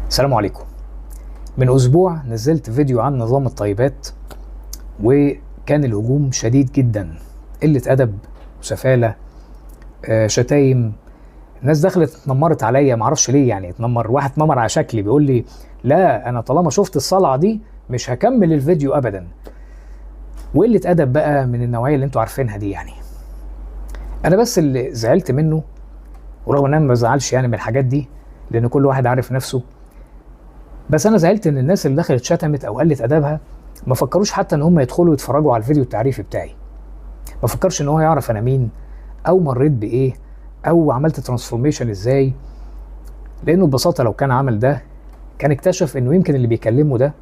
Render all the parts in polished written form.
السلام عليكم. من أسبوع نزلت فيديو عن نظام الطيبات، وكان الهجوم شديد جدا، قلة أدب وسفالة، شتايم. الناس دخلت اتنمرت عليا، معرفش ليه. يعني واحد اتنمر على شكلي بيقول لي لا أنا طالما شفت الصلعة دي مش هكمل الفيديو أبدا. وقلة أدب بقى من النوعية اللي انتوا عارفينها دي. يعني أنا بس اللي زعلت منه، ورغم ان انا ما بزعلش يعني من الحاجات دي لأن كل واحد عارف نفسه، بس انا زعلت ان الناس اللي دخلت شتمت او قلت ادبها ما فكروش حتى ان هم يدخلوا يتفرجوا على الفيديو التعريفي بتاعي. ما فكرش ان هو يعرف انا مين او مريت بايه او عملت ترانسفورميشن ازاي، لانه ببساطه لو كان عمل ده كان اكتشف انه يمكن اللي بيكلمه ده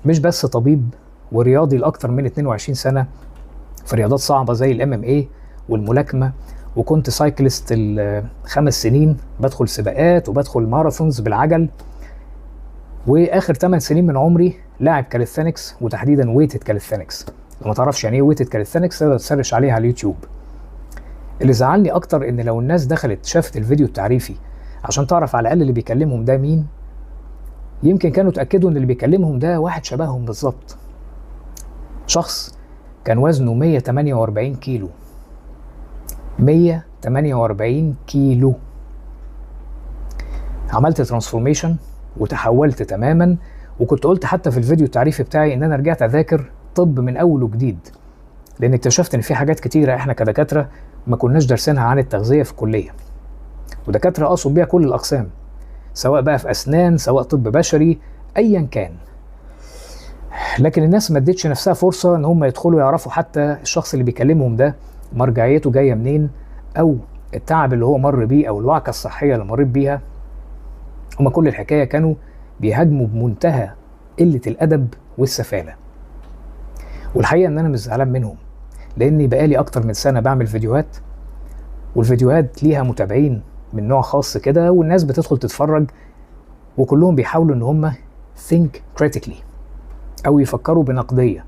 مش بس طبيب ورياضي لاكتر من 22 سنه في رياضات صعبه زي الام ام اي والملاكمه، وكنت سايكلست ال5 سنين بدخل سباقات وبدخل ماراثونز بالعجل، واخر 8 سنين من عمري لاعب كاليثينكس وتحديدا ويتد كاليثينكس. لو ما تعرفش يعني ايه ويتد كاليثينكس تقدر تسرش عليها على اليوتيوب. اللي زعلني اكتر ان لو الناس دخلت شافت الفيديو التعريفي عشان تعرف على الاقل اللي بيكلمهم ده مين، يمكن كانوا اتاكدوا ان اللي بيكلمهم ده واحد شبههم بالظبط، شخص كان وزنه 148 كيلو. 148 كيلو. عملت ترانسفورميشن وتحولت تماما، وكنت قلت حتى في الفيديو التعريفي بتاعي ان انا رجعت اذاكر طب من اول وجديد، لان اكتشفت ان في حاجات كتيره احنا كدكاتره ما كناش دارسينها عن التغذيه في الكليه، ودكاتره اقصد بيها كل الاقسام، سواء بقى في اسنان سواء طب بشري ايا كان. لكن الناس ما ادتش نفسها فرصه ان هم يدخلوا يعرفوا حتى الشخص اللي بيكلمهم ده مرجعيته جايه منين، او التعب اللي هو مر بيه او الوعكه الصحيه اللي مريت بيها. هما كل الحكايه كانوا بيهاجموا بمنتهى قله الادب والسفاله. والحقيقه ان انا مش زعلان منهم، لاني بقالي اكتر من سنه بعمل فيديوهات، والفيديوهات ليها متابعين من نوع خاص كده، والناس بتدخل تتفرج وكلهم بيحاولوا ان هم think critically او يفكروا بنقديه،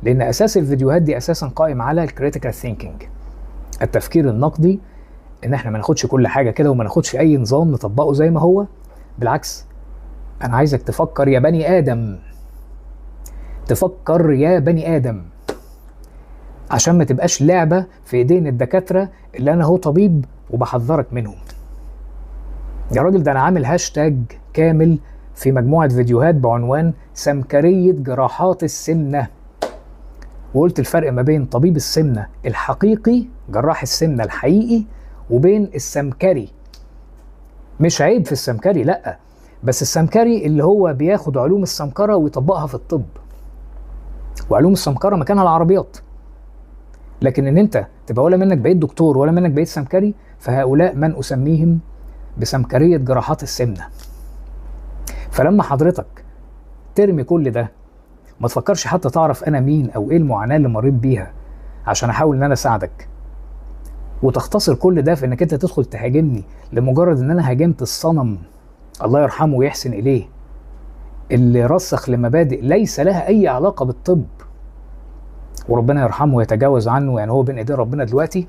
لان اساس الفيديوهات دي اساسا قائم على الكريتيكال ثينكينج، التفكير النقدي، ان احنا ما ناخدش كل حاجه كده وما ناخدش اي نظام نطبقه زي ما هو. بالعكس، انا عايزك تفكر يا بني ادم، تفكر يا بني ادم، عشان ما تبقاش لعبه في ايدين الدكاتره اللي انا هو طبيب وبحذرك منهم. يا راجل ده انا عامل هاشتاج كامل في مجموعه فيديوهات بعنوان سمكريه جراحات السمنه، وقلت الفرق ما بين طبيب السمنه الحقيقي جراح السمنه الحقيقي وبين السمكري. مش عيب في السمكري، لا، بس السمكري اللي هو بياخد علوم السمكرة ويطبقها في الطب، وعلوم السمكرة مكانها العربيات. لكن ان انت تبقى ولا منك بقيت دكتور ولا منك بقيت سمكري، فهؤلاء من اسميهم بسمكرية جراحات السمنة. فلما حضرتك ترمي كل ده، ما تفكرش حتى تعرف انا مين او ايه المعاناة اللي مريت بيها عشان احاول ان انا اساعدك، وتختصر كل ده في انك انت تدخل تهاجمني لمجرد ان انا هاجمت الصنم الله يرحمه ويحسن اليه، اللي رسخ لمبادئ ليس لها اي علاقه بالطب، وربنا يرحمه ويتجاوز عنه، يعني هو بين ايدين ربنا دلوقتي.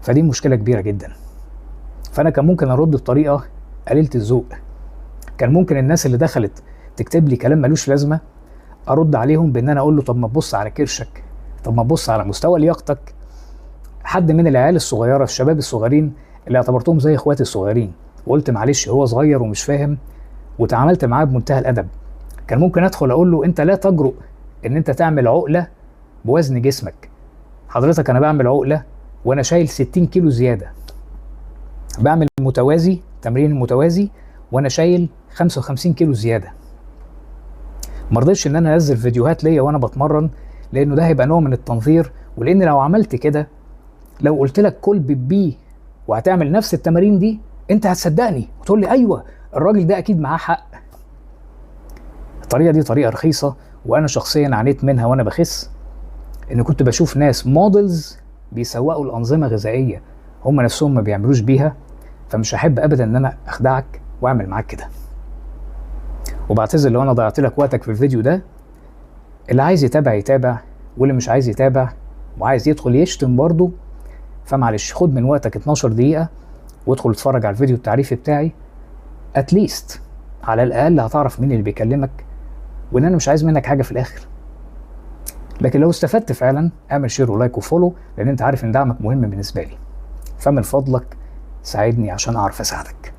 فدي مشكله كبيره جدا. فانا كان ممكن ارد بطريقه قليله الذوق، كان ممكن الناس اللي دخلت تكتب لي كلام ملوش لازمه ارد عليهم بان انا اقول له طب ما تبص على كرشك، طب ما تبص على مستوى لياقتك. حد من العيال الصغيره الشباب الصغيرين اللي اعتبرتهم زي اخواتي الصغيرين، وقلت معلش هو صغير ومش فاهم، وتعاملت معاه بمنتهى الادب. كان ممكن ادخل اقول له انت لا تجرؤ ان انت تعمل عقله بوزن جسمك. حضرتك انا بعمل عقله وانا شايل 60 كيلو زياده، بعمل متوازي، تمرين متوازي وانا شايل 55 كيلو زياده. ما رضيتش ان انا انزل فيديوهات ليا وانا بتمرن، لانه ده هيبقى نوع من التنظير، ولان لو عملت كده، لو قلت لك كل بيبي وهتعمل نفس التمارين دي، انت هتصدقني وتقول لي ايوه الراجل ده اكيد معاه حق. الطريقه دي طريقه رخيصه، وانا شخصيا عانيت منها وانا بخس، ان كنت بشوف ناس موديلز بيسوقوا الانظمه غذائيه هم نفسهم ما بيعملوش بيها، فمش هحب ابدا ان انا اخدعك واعمل معاك كده. وبعتذر لو انا ضيعت لك وقتك في الفيديو ده. اللي عايز يتابع يتابع، واللي مش عايز يتابع وعايز يدخل يشتم برضه، فمعلش خد من وقتك 12 دقيقه وادخل اتفرج على الفيديو التعريفي بتاعي اتليست على الاقل هتعرف مين اللي بيكلمك وان انا مش عايز منك حاجه في الاخر. لكن لو استفدت فعلا اعمل شير ولايك وفولو، لان انت عارف ان دعمك مهم بالنسبه لي، فمن فضلك ساعدني عشان اعرف اساعدك.